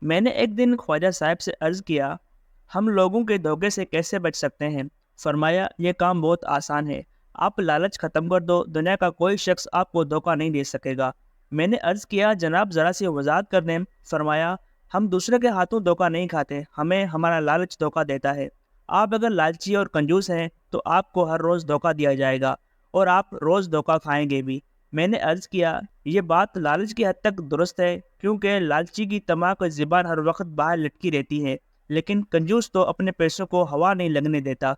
میں نے ایک دن خواجہ صاحب سے عرض کیا، ہم لوگوں کے دھوکے سے کیسے بچ سکتے ہیں؟ فرمایا، یہ کام بہت آسان ہے۔ آپ لالچ ختم کر دو، دنیا کا کوئی شخص آپ کو دھوکہ نہیں دے سکے گا۔ میں نے عرض کیا، جناب ذرا سی وضاحت کر دیں۔ فرمایا، ہم دوسرے کے ہاتھوں دھوکہ نہیں کھاتے، ہمیں ہمارا لالچ دھوکہ دیتا ہے۔ آپ اگر لالچی اور کنجوس ہیں تو آپ کو ہر روز دھوکہ دیا جائے گا اور آپ روز دھوکہ کھائیں گے بھی۔ میں نے عرض کیا، یہ بات لالچ کی حد تک درست ہے، کیونکہ لالچی کی طمع کی زبان ہر وقت باہر لٹکی رہتی ہے، لیکن کنجوس تو اپنے پیسوں کو ہوا نہیں لگنے دیتا۔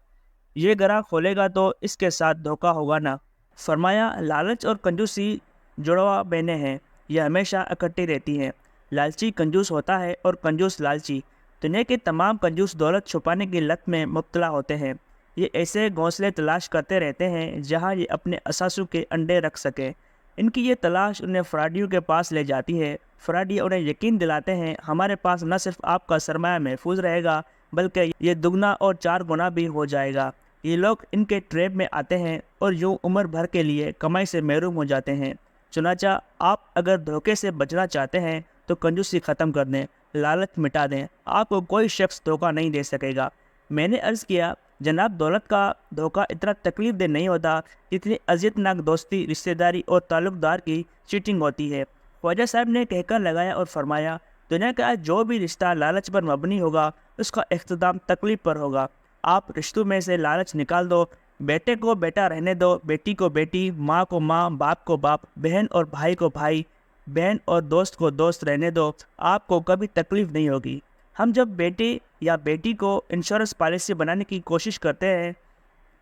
یہ گرہ کھولے گا تو اس کے ساتھ دھوکہ ہوگا نا۔ فرمایا، لالچ اور کنجوسی جڑوا بہنیں ہیں، یہ ہمیشہ اکٹھی رہتی ہیں۔ لالچی کنجوس ہوتا ہے اور کنجوس لالچی۔ دنیا کے تمام کنجوس دولت چھپانے کی لت میں مبتلا ہوتے ہیں۔ یہ ایسے گھونسلے تلاش کرتے رہتے ہیں جہاں یہ اپنے اثاثوں کے انڈے رکھ سکیں۔ ان کی یہ تلاش انہیں فراڈیوں کے پاس لے جاتی ہے۔ فراڈی انہیں یقین دلاتے ہیں، ہمارے پاس نہ صرف آپ کا سرمایہ محفوظ رہے گا بلکہ یہ دگنا اور 4 گنا بھی ہو جائے گا۔ یہ لوگ ان کے ٹریپ میں آتے ہیں اور یوں عمر بھر کے لیے کمائی سے محروم ہو جاتے ہیں۔ چنانچہ آپ اگر دھوکے سے بچنا چاہتے ہیں تو کنجوسی ختم کر دیں، لالچ مٹا دیں، آپ کو کوئی شخص دھوکہ نہیں دے سکے گا۔ میں نے عرض کیا، جناب دولت کا دھوکہ اتنا تکلیف دہ نہیں ہوتا جتنی اذیت ناک دوستی، رشتہ داری اور تعلق دار کی چیٹنگ ہوتی ہے۔ خواجہ صاحب نے کہہ کر لگایا اور فرمایا، دنیا کا جو بھی رشتہ لالچ پر مبنی ہوگا اس کا اختتام تکلیف پر ہوگا۔ آپ رشتوں میں سے لالچ نکال دو، بیٹے کو بیٹا رہنے دو، بیٹی کو بیٹی، ماں کو ماں، باپ کو باپ، بہن اور بھائی کو بھائی، بہن اور دوست کو دوست رہنے دو، آپ کو کبھی تکلیف نہیں ہوگی۔ ہم جب بیٹے یا بیٹی کو انشورنس پالیسی بنانے کی کوشش کرتے ہیں،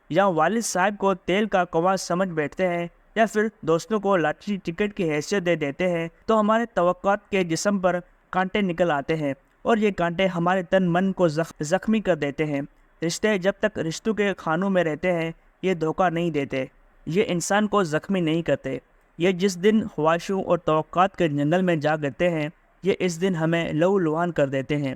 یا والد صاحب کو تیل کا کنواں سمجھ بیٹھتے ہیں، یا پھر دوستوں کو لاٹری ٹکٹ کی حیثیت دے دیتے ہیں، تو ہمارے توقعات کے جسم پر کانٹے نکل آتے ہیں اور یہ کانٹے ہمارے تن من کو زخمی کر دیتے ہیں۔ رشتے جب تک رشتوں کے خانوں میں رہتے ہیں یہ دھوکہ نہیں دیتے، یہ انسان کو زخمی نہیں کرتے۔ یہ جس دن خواہشوں اور توقعات کے جنگل میں جا گرتے ہیں، یہ اس دن ہمیں لہو لہان کر دیتے ہیں۔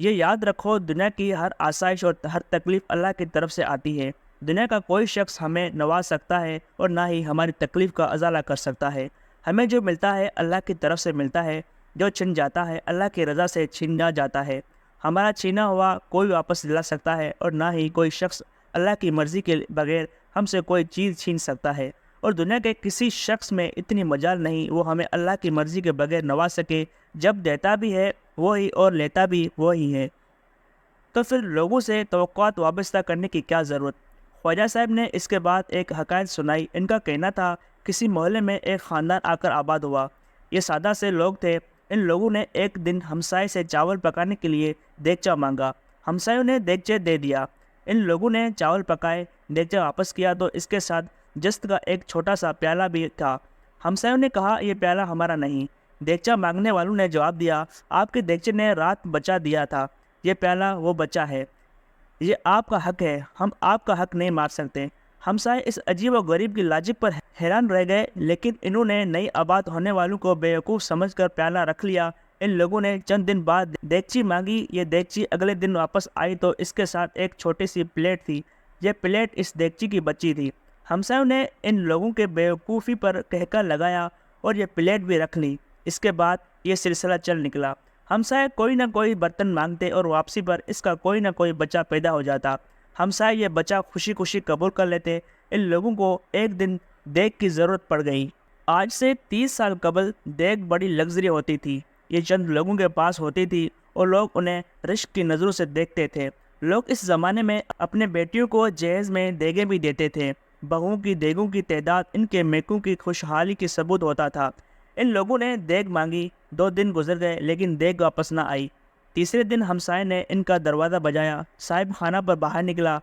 یہ یاد رکھو، دنیا کی ہر آسائش اور ہر تکلیف اللہ کی طرف سے آتی ہے۔ دنیا کا کوئی شخص ہمیں نواز سکتا ہے اور نہ ہی ہماری تکلیف کا ازالہ کر سکتا ہے۔ ہمیں جو ملتا ہے اللہ کی طرف سے ملتا ہے، جو چھن جاتا ہے اللہ کی رضا سے چھینا جاتا ہے۔ ہمارا چھینا ہوا کوئی واپس دلا سکتا ہے اور نہ ہی کوئی شخص اللہ کی مرضی کے بغیر ہم سے کوئی چیز چھین سکتا ہے، اور دنیا کے کسی شخص میں اتنی مجال نہیں وہ ہمیں اللہ کی مرضی کے بغیر نواز سکے۔ جب دیتا بھی ہے وہی اور لیتا بھی وہی ہے، تو پھر لوگوں سے توقعات وابستہ کرنے کی کیا ضرورت؟ خواجہ صاحب نے اس کے بعد ایک حکایت سنائی۔ ان کا کہنا تھا، کسی محلے میں ایک خاندان آ کر آباد ہوا۔ یہ سادہ سے لوگ تھے۔ ان لوگوں نے ایک دن ہمسائے سے چاول پکانے کے لیے دیگچا مانگا۔ ہمسایوں نے دیگچے دے دیا۔ ان لوگوں نے چاول پکائے، دیگچا واپس کیا تو اس کے ساتھ جست کا ایک چھوٹا سا پیالہ بھی تھا۔ ہمسایوں نے کہا، یہ پیالہ ہمارا نہیں۔ دیگچا مانگنے والوں نے جواب دیا، آپ کے دیگچے نے رات بچا دیا تھا، یہ پیالہ وہ بچا ہے، یہ آپ کا حق ہے، ہم آپ کا حق نہیں مار سکتے۔ ہمسائے اس عجیب و غریب کی لاجک پر حیران رہ گئے، لیکن انہوں نے نئی آباد ہونے والوں کو بیوقوف سمجھ کر پیالہ رکھ لیا۔ ان لوگوں نے چند دن بعد دیگچی مانگی۔ یہ دیگچی اگلے دن واپس آئی تو اس کے ساتھ ایک چھوٹی سی پلیٹ تھی۔ یہ پلیٹ اس دیگچی کی بچی تھی۔ ہمسایوں نے ان لوگوں کے بیوقوفی پر کہکا لگایا اور یہ پلیٹ بھی رکھ لی۔ اس کے بعد یہ سلسلہ چل نکلا۔ ہمسائے کوئی نہ کوئی برتن مانگتے اور واپسی پر اس کا کوئی نہ کوئی بچہ پیدا ہو جاتا۔ ہمسائے یہ بچہ خوشی خوشی قبول کر لیتے۔ ان لوگوں کو ایک دن دیگ کی ضرورت پڑ گئی۔ آج سے 30 سال قبل دیگ بڑی لگژری ہوتی تھی۔ یہ چند لوگوں کے پاس ہوتی تھی اور لوگ انہیں رشک کی نظروں سے دیکھتے تھے۔ لوگ اس زمانے میں اپنے بیٹیوں کو جہیز میں دیگیں بھی دیتے تھے۔ بہوؤں کی دیگوں کی تعداد ان کے میکوں کی خوشحالی کی ثبوت ہوتا تھا۔ ان لوگوں نے دیگ مانگی، 2 دن گزر گئے لیکن دیگ واپس نہ آئی۔ تیسرے دن ہمسائے نے ان کا دروازہ بجایا۔ صاحب خانہ پر باہر نکلا۔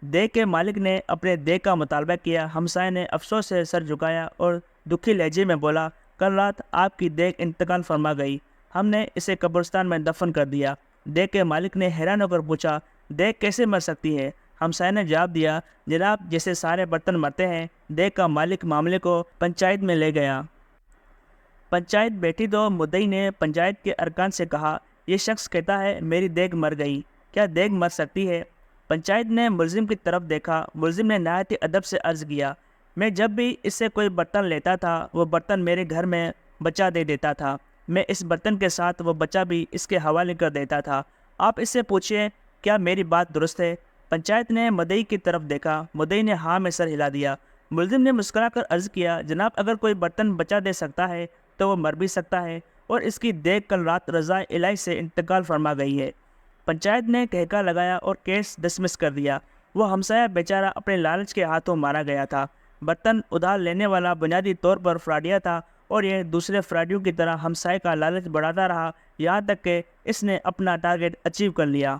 دیگ کے مالک نے اپنے دیگ کا مطالبہ کیا۔ ہمسائے نے افسوس سے سر جھکایا اور دکھی لہجے میں بولا، کل رات آپ کی دیگ انتقال فرما گئی، ہم نے اسے قبرستان میں دفن کر دیا۔ دیگ کے مالک نے حیران ہو کر پوچھا، دیگ کیسے مر سکتی ہے؟ ہمسائے نے جواب دیا، جناب جیسے سارے برتن مرتے ہیں۔ دیگ کا مالک معاملے کو پنچایت میں لے گیا۔ پنچایت بیٹھی تو مدعی نے پنچایت کے ارکان سے کہا، یہ شخص کہتا ہے میری دیگ مر گئی، کیا دیگ مر سکتی ہے؟ پنچایت نے ملزم کی طرف دیکھا۔ ملزم نے نہایت ادب سے عرض کیا، میں جب بھی اس سے کوئی برتن لیتا تھا وہ برتن میرے گھر میں بچا دے دیتا تھا۔ میں اس برتن کے ساتھ وہ بچہ بھی اس کے حوالے کر دیتا تھا۔ آپ اس سے پوچھیں کیا میری بات درست ہے؟ پنچایت نے مدعی کی طرف دیکھا۔ مدعی نے ہاں میں سر ہلا دیا۔ ملزم نے مسکرا کر عرض کیا، جناب اگر کوئی برتن بچا دے سکتا ہے تو وہ مر بھی سکتا ہے، اور اس کی دیکھ کل رات رضائے الہی سے انتقال فرما گئی ہے۔ پنچایت نے کہکا لگایا اور کیس ڈسمس کر دیا۔ وہ ہمسایہ بیچارہ اپنے لالچ کے ہاتھوں مارا گیا تھا۔ برتن ادھار لینے والا بنیادی طور پر فراڈیا تھا، اور یہ دوسرے فراڈیوں کی طرح ہمسائے کا لالچ بڑھاتا رہا، یہاں تک کہ اس نے اپنا ٹارگٹ اچیو کر لیا۔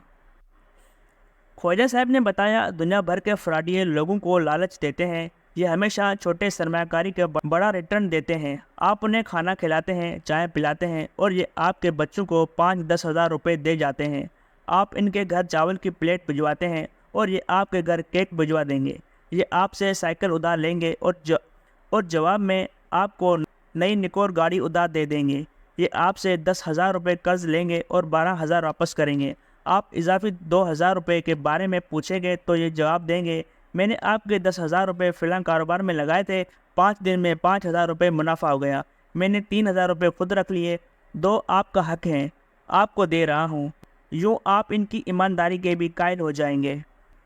خواجہ صاحب نے بتایا، دنیا بھر کے فراڈیے لوگوں کو لالچ دیتے ہیں۔ یہ ہمیشہ چھوٹے سرمایہ کاری کے بڑا ریٹرن دیتے ہیں۔ آپ انہیں کھانا کھلاتے ہیں، چائے پلاتے ہیں، اور یہ آپ کے بچوں کو 5-10 ہزار روپے دے جاتے ہیں۔ آپ ان کے گھر چاول کی پلیٹ بھجواتے ہیں، اور یہ آپ کے گھر کیک بھجوا دیں گے۔ یہ آپ سے سائیکل ادھار لیں گے، اور جواب میں آپ کو نئی نکور گاڑی ادھار دے دیں گے۔ یہ آپ سے 10,000 روپے قرض لیں گے اور 12,000 واپس کریں گے۔ آپ اضافی 2,000 روپے کے بارے میں پوچھیں گے تو یہ جواب دیں گے، میں نے آپ کے 10,000 روپے فلاں کاروبار میں لگائے تھے، 5 دن میں 5,000 روپے منافع ہو گیا، میں نے 3,000 روپے خود رکھ لیے، 2 آپ کا حق ہیں، آپ کو دے رہا ہوں۔ یوں آپ ان کی ایمانداری کے بھی قائل ہو جائیں گے۔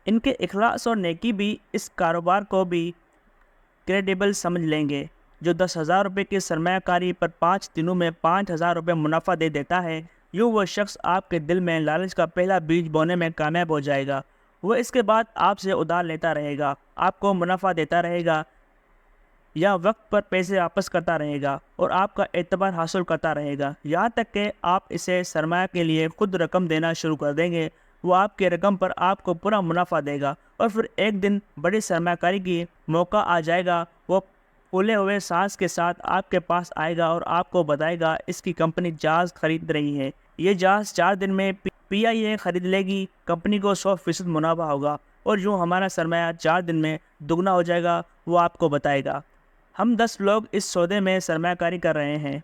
ان کے اخلاص اور نیکی بھی اس کاروبار کو بھی کریڈیبل سمجھ لیں گے۔ جو 10,000 روپے کی سرمایہ کاری پر 5 دنوں میں 5,000 روپے منافع دے دیتا ہے، یوں وہ شخص آپ کے دل میں لالچ کا پہلا بیج بونے میں کامیاب ہو جائے گا۔ وہ اس کے بعد آپ سے ادھار لیتا رہے گا، آپ کو منافع دیتا رہے گا یا وقت پر پیسے واپس کرتا رہے گا، اور آپ کا اعتبار حاصل کرتا رہے گا، یہاں تک کہ آپ اسے سرمایہ کے لیے خود رقم دینا شروع کر دیں گے۔ وہ آپ کے رقم پر آپ کو پورا منافع دے گا، اور پھر ایک دن بڑی سرمایہ کاری کی موقع آ جائے گا، وہ پھولے ہوئے سانس کے ساتھ آپ کے پاس آئے گا اور آپ کو بتائے گا اس کی کمپنی جہاز خرید رہی ہے، یہ جہاز 4 دن میں پی آئی اے خرید لے گی، کمپنی کو 100% منافع ہوگا، اور یوں ہمارا سرمایہ 4 دن میں دگنا ہو جائے گا، وہ آپ کو بتائے گا۔ ہم 10 لوگ اس سودے میں سرمایہ کاری کر رہے ہیں،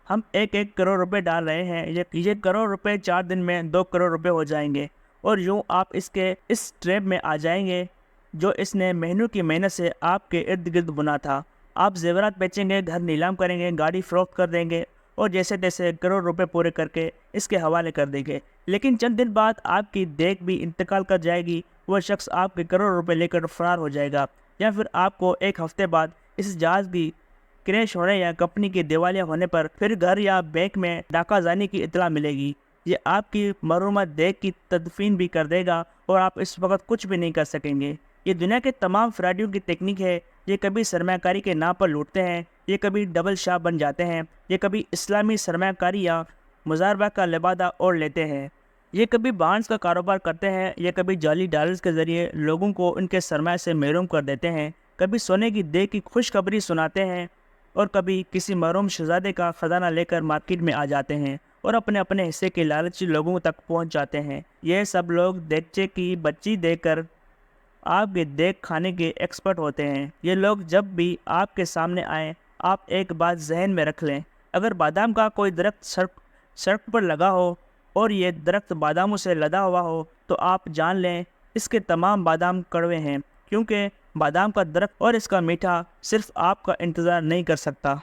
ہم 1 کروڑ روپے ڈال رہے ہیں، یہ کروڑ روپے 4 دن میں 2 کروڑ روپے ہو جائیں گے، اور یوں آپ اس ٹریپ میں آ جائیں گے جو اس نے مہینوں کی محنت سے آپ کے ارد گرد بنا تھا۔ آپ زیورات بیچیں گے، گھر نیلام کریں گے، گاڑی فروخت کر دیں گے، اور جیسے تیسے کروڑ روپے پورے کر کے اس کے حوالے کر دیں گے، لیکن چند دن بعد آپ کی دیکھ بھی انتقال کر جائے گی، وہ شخص آپ کے کروڑ روپے لے کر فرار ہو جائے گا، یا پھر آپ کو 1 ہفتے بعد اس جہاز کی کریش ہونے یا کمپنی کے دیوالیہ ہونے پر پھر گھر یا بینک میں ڈاکہ زنی کی اطلاع ملے گی۔ یہ آپ کی محرومہ دیکھ کی تدفین بھی کر دے گا، اور آپ اس وقت کچھ بھی نہیں کر سکیں گے۔ یہ دنیا کے تمام فراڈیوں کی تکنیک ہے۔ یہ کبھی سرمایہ کاری کے نام پر لوٹتے ہیں، یہ کبھی ڈبل شاہ بن جاتے ہیں، یہ کبھی اسلامی سرمایہ کاری یا مزاربہ کا لبادہ اوڑھ لیتے ہیں، یہ کبھی بانڈز کا کاروبار کرتے ہیں، یہ کبھی جعلی ڈالرز کے ذریعے لوگوں کو ان کے سرمایہ سے محروم کر دیتے ہیں، کبھی سونے کی دیگ کی خوشخبری سناتے ہیں، اور کبھی کسی محروم شہزادے کا خزانہ لے کر مارکیٹ میں آ جاتے ہیں اور اپنے اپنے حصے کے لالچی لوگوں تک پہنچ جاتے ہیں۔ یہ سب لوگ دیگچے کی بچی دے کر آپ کے دیگ کھانے کے ایکسپرٹ ہوتے ہیں۔ یہ لوگ جب بھی آپ کے سامنے آئیں، آپ ایک بات ذہن میں رکھ لیں، اگر بادام کا کوئی درخت سڑک پر لگا ہو اور یہ درخت باداموں سے لدا ہوا ہو تو آپ جان لیں اس کے تمام بادام کڑوے ہیں، کیونکہ بادام کا درخت اور اس کا میٹھا صرف آپ کا انتظار نہیں کر سکتا۔